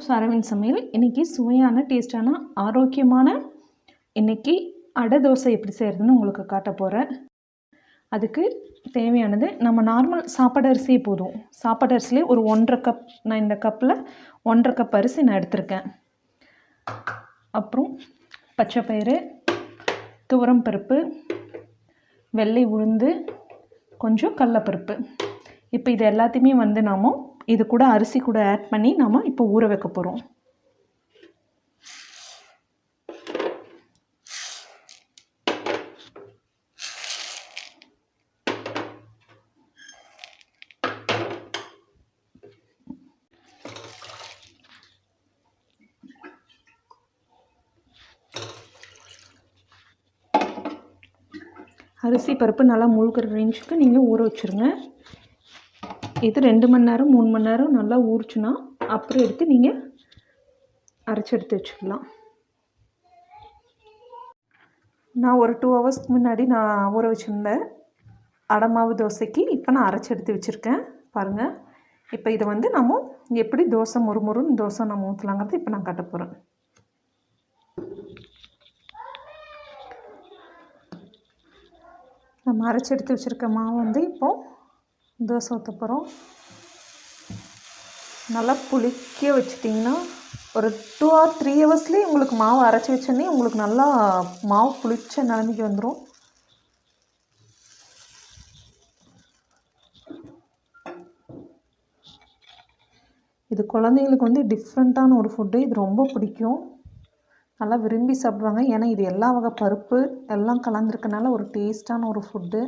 Welcome to சாரவின் சமையல். இன்றைக்கி சுவையான டேஸ்டான ஆரோக்கியமான இன்றைக்கி அடை தோசை எப்படி செய்கிறதுன்னு உங்களுக்கு காட்ட போகிறேன். அதுக்கு தேவையானது நம்ம நார்மல் சாப்பாடு அரிசியே போதும். சாப்பாடு அரிசிலே ஒரு 1.5 கப், நான் இந்த கப்பில் 1.5 கப் அரிசி நான் எடுத்திருக்கேன். அப்புறம் பச்சைப்பயிறு, துவரம் பருப்பு, வெள்ளை உளுந்து, கொஞ்சம் கடலைப்பருப்பு. இப்போ இது எல்லாத்தையுமே நாம் இது கூட அரிசி கூட ஆட் பண்ணி நாம் இப்போ ஊற வைக்க போகிறோம். அரிசி பருப்பு நல்லா முழுகிற ரேஞ்சுக்கு நீங்கள் ஊற வச்சுருங்க. இது 2 மணி நேரம் 3 மணி நேரம் நல்லா ஊறிச்சுன்னா அப்புறம் எடுத்து நீங்கள் அரைச்சி எடுத்து வச்சுக்கலாம். நான் ஒரு 2 ஹவர்ஸ்க்கு முன்னாடி நான் ஊற வச்சுருந்தேன் அடை மாவு தோசைக்கு. இப்போ நான் அரைச்சி எடுத்து வச்சுருக்கேன் பாருங்கள். இப்போ இதை நம்ம எப்படி தோசை முறுமுறுன்னு தோசை நம்ம ஊற்றலாங்கிறது இப்போ நான் காட்ட போகிறேன். நம்ம அரைச்சி எடுத்து வச்சுருக்க மாவு இப்போது தோசை ஊற்ற போகிறோம். நல்லா புளிக்க வச்சிட்டிங்கன்னா ஒரு 2 or 3 ஹவர்ஸ்லேயே உங்களுக்கு மாவு அரைச்சி வச்சோன்னே உங்களுக்கு நல்லா மாவு புளிச்ச நிலைமைக்கு வந்துடும். இது குழந்தைங்களுக்கு டிஃப்ரெண்ட்டான ஒரு ஃபுட்டு. இது ரொம்ப பிடிக்கும், நல்லா விரும்பி சாப்பிடுவாங்க. ஏன்னா இது எல்லா வகை பருப்பு எல்லாம் கலந்துருக்கனால ஒரு டேஸ்ட்டான ஒரு ஃபுட்டு,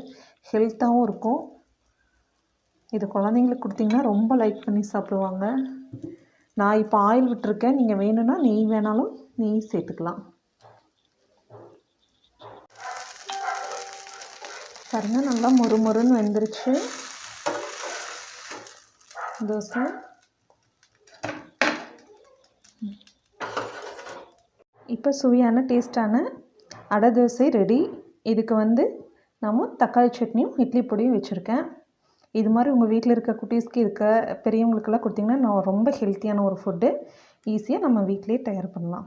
ஹெல்த்தாகவும் இருக்கும். இது குழந்தைங்களுக்கு கொடுத்திங்கன்னா ரொம்ப லைக் பண்ணி சாப்பிடுவாங்க. நான் இப்போ ஆயில் விட்டுருக்கேன், நீங்கள் வேணும்னா நெய் வேணாலும் நெய் சேர்த்துக்கலாம். பாருங்கள் நல்லா மொறுமொறுன்னு வெந்துருச்சு தோசை. இப்போ சுவையான டேஸ்டான அடை தோசை ரெடி. இதுக்கு நம்ம தக்காளி சட்னியும் இட்லி பொடியும் வச்சுருக்கேன். இது மாதிரி உங்கள் வீட்டில் இருக்க குட்டீஸ்க்கு பெரியவங்களுக்கெல்லாம் கொடுத்திங்கன்னா ரொம்ப ஹெல்த்தியான ஒரு ஃபுட்டு, ஈஸியாக நம்ம வீட்டிலே தயார் பண்ணலாம்.